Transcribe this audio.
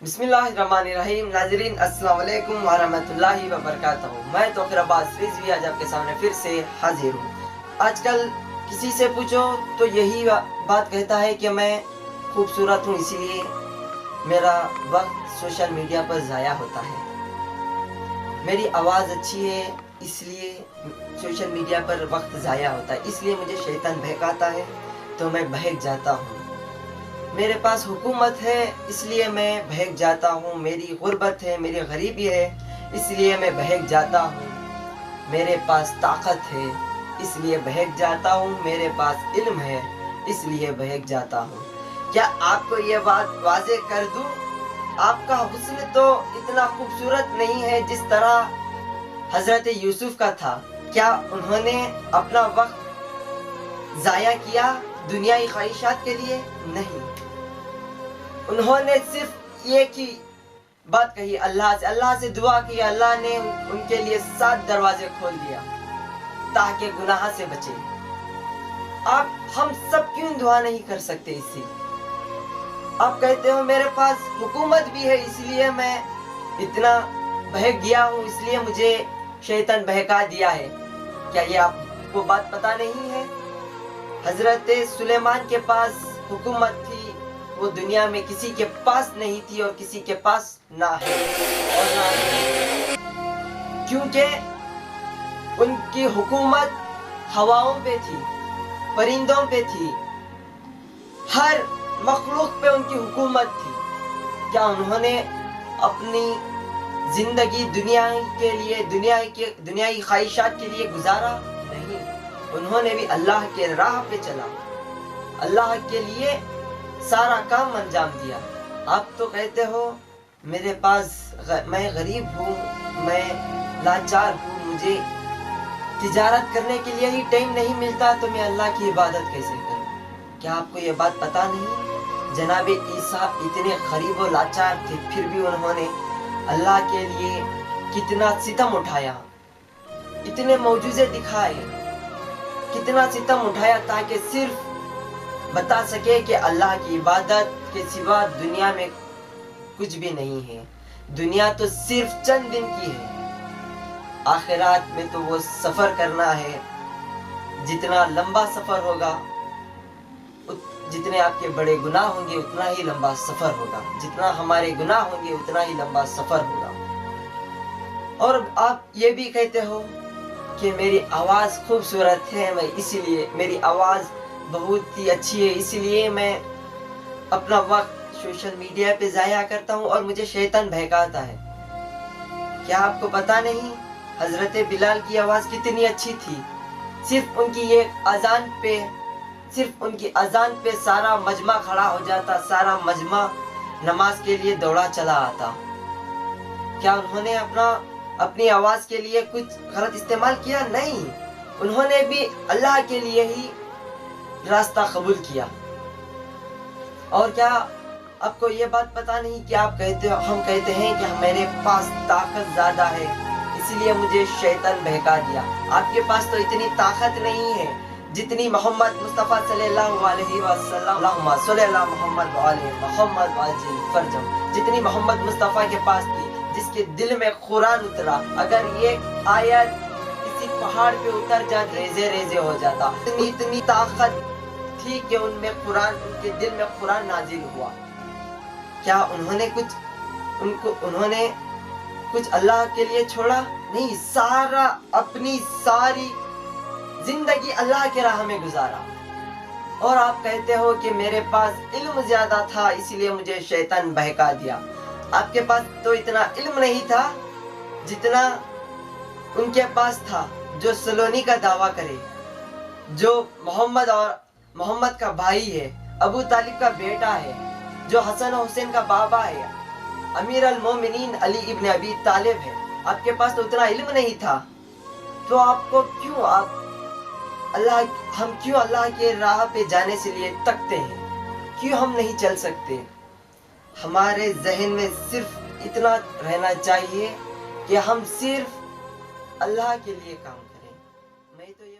बिस्मिल्लाहिर्रहमानिर्रहीम। नाज़रीन अस्सलाम वालेकुम वरहमतुल्लाहि वबरकातुहू। मैं तौक़ीर अब्बास रिज़वी आज आपके सामने फिर से हाजिर हूँ। आजकल किसी से पूछो तो यही बात कहता है कि मैं खूबसूरत हूँ, इसीलिए मेरा वक्त सोशल मीडिया पर ज़ाया होता है। मेरी आवाज़ अच्छी है, इसलिए सोशल मीडिया पर वक्त ज़ाया होता है, इसलिए मुझे शैतान बहकाता है तो मैं बहक जाता हूँ। मेरे पास हुकूमत है, इसलिए मैं बहक जाता हूँ। मेरी गुर्बत है, मेरी गरीबी है, इसलिए मैं बहक जाता हूँ। मेरे पास ताकत है, इसलिए बहक जाता हूँ। मेरे पास इल्म है, इसलिए बहक जाता हूँ। क्या आपको ये बात वाज़े कर दूँ? आपका हुस्न तो इतना खूबसूरत नहीं है जिस तरह हज़रत यूसुफ का था। क्या उन्होंने अपना वक्त ज़ाया किया दुनियाई ख्वाहिशात के लिए? नहीं, उन्होंने सिर्फ एक ही बात कही, अल्लाह से दुआ की। अल्लाह ने उनके लिए 7 दरवाजे खोल दिया ताकि गुनाह से बचे। हम सब क्यों दुआ नहीं कर सकते? इसी आप कहते हो मेरे पास हुकूमत भी है, इसलिए मैं इतना बहक गया हूँ, इसलिए मुझे शैतान बहका दिया है। क्या ये आपको बात पता नहीं है? हजरत सुलेमान के पास हुकूमत थी, वो दुनिया में किसी के पास नहीं थी और किसी के पास ना है और ना है, क्योंकि उनकी हुकूमत हवाओं पे थी, परिंदों पे थी, हर मखलूक पे उनकी हुकूमत थी। क्या उन्होंने अपनी जिंदगी दुनियाई ख्वाहिशात के लिए गुजारा? नहीं, उन्होंने भी अल्लाह के राह पे चला, अल्लाह के लिए सारा काम अंजाम दिया। आप तो कहते हो मेरे पास मैं गरीब हूँ, मैं लाचार हूँ, मुझे तिजारत करने के लिए ही टाइम नहीं मिलता, तो मैं अल्लाह की इबादत कैसे करूँ? क्या आपको ये बात पता नहीं? जनाब ईसा इतने गरीब और लाचार थे, फिर भी उन्होंने अल्लाह के लिए कितना सितम उठाया, इतने मौजूज़े दिखाए, कितना सितम उठाया ताकि सिर्फ बता सके कि अल्लाह की इबादत के सिवा दुनिया में कुछ भी नहीं है। दुनिया तो सिर्फ चंद दिन की है, आखिरात में तो वो सफ़र करना है। जितना लंबा सफ़र होगा, जितने आपके बड़े गुनाह होंगे उतना ही लंबा सफ़र होगा, जितना हमारे गुनाह होंगे उतना ही लंबा सफ़र होगा। और आप ये भी कहते हो कि मेरी आवाज़ खूबसूरत है, मैं इसीलिए मेरी आवाज़ बहुत ही अच्छी है, इसलिए मैं अपना वक्त सोशल मीडिया पे ज़ाया करता हूँ और मुझे शैतान बहकाता है। क्या आपको पता नहीं हज़रत बिलाल की आवाज़ कितनी अच्छी थी? सिर्फ उनकी अजान पे सारा मजमा खड़ा हो जाता, सारा मजमा नमाज के लिए दौड़ा चला आता। क्या उन्होंने अपनी आवाज़ के लिए कुछ गलत इस्तेमाल किया? नहीं, उन्होंने भी अल्लाह के लिए ही रास्ता कबूल किया। और क्या आपको ये बात पता नहीं कि हम कहते हैं कि मेरे पास ताकत ज़्यादा है, इसलिए मुझे शैतान बहका दिया। आपके पास तो इतनी ताकत नहीं है जितनी मोहम्मद मुस्तफ़ा सल्लल्लाहु अलैहि वसल्लम जितनी मोहम्मद मुस्तफ़ा के पास थी, जिसके दिल में कुरान उतरा। अगर ये आयत किसी पहाड़ पे उतर जाती, रेजे रेजे हो जाता। इतनी ताकत थी कि उनके दिल में कुरान नाजिल हुआ। क्या उन्होंने कुछ अल्लाह के लिए छोड़ा? नहीं, अपनी सारी जिंदगी अल्लाह के राह में गुजारा। और आप कहते हो कि मेरे पास इल्म ज्यादा था, इसलिए मुझे शैतान बहका दिया। आपके पास तो इतना इल्म नहीं था जितना उनके पास था, जो सलोनी का दावा करे, जो मोहम्मद का भाई है, अबू तालिब का बेटा है, जो हसन और हुसैन का बाबा है, अमीर अल मोमिनीन अली इब्न अबी तालिब है। आपके पास तो उतना इल्म नहीं था, तो हम क्यों अल्लाह के राह पे जाने से लिए तकते हैं? क्यों हम नहीं चल सकते? हमारे जहन में सिर्फ इतना रहना चाहिए कि हम सिर्फ अल्लाह के लिए काम करें। मैं तो ये